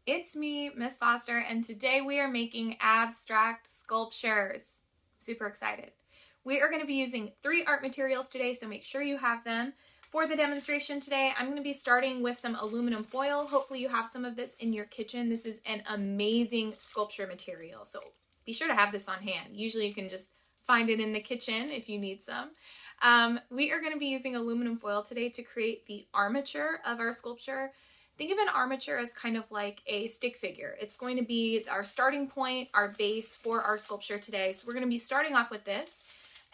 It's me, Miss Foster, and today we are making abstract sculptures. Super excited. We are going to be using 3 art materials today, so make sure you have them. For the demonstration today, I'm going to be starting with some aluminum foil. Hopefully you have some of this in your kitchen. This is an amazing sculpture material, so be sure to have this on hand. Usually you can just find it in the kitchen if you need some. We are going to be using aluminum foil today to create the armature of our sculpture. Think of an armature as kind of like a stick figure. It's going to be our starting point, our base for our sculpture today. So we're going to be starting off with this,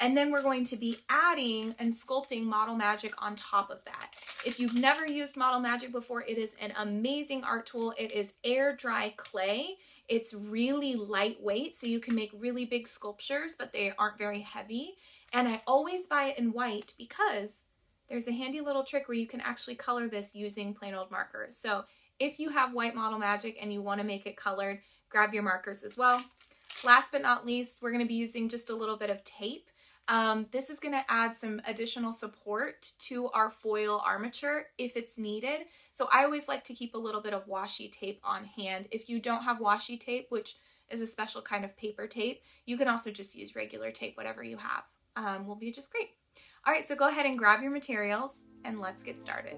and then we're going to be adding and sculpting Model Magic on top of that. If you've never used Model Magic before, it is an amazing art tool. It is air dry clay. It's really lightweight, so you can make really big sculptures, but they aren't very heavy. And I always buy it in white because there's a handy little trick where you can actually color this using plain old markers. So if you have white Model Magic and you want to make it colored, grab your markers as well. Last but not least, we're going to be using just a little bit of tape. This is going to add some additional support to our foil armature if it's needed. So I always like to keep a little bit of washi tape on hand. If you don't have washi tape, which is a special kind of paper tape, you can also just use regular tape, whatever you have. Will be just great. All right, so go ahead and grab your materials and let's get started.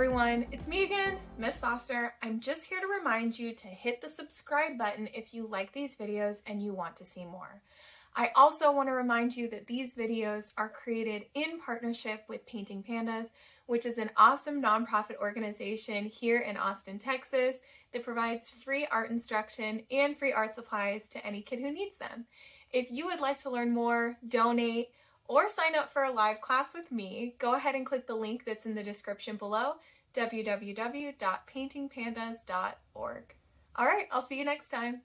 everyone, it's me again, Miss Foster. I'm just here to remind you to hit the subscribe button if you like these videos and you want to see more. I also want to remind you that these videos are created in partnership with Painting Pandas, which is an awesome nonprofit organization here in Austin, Texas, that provides free art instruction and free art supplies to any kid who needs them. If you would like to learn more, donate, or sign up for a live class with me, go ahead and click the link that's in the description below, www.paintingpandas.org. All right, I'll see you next time.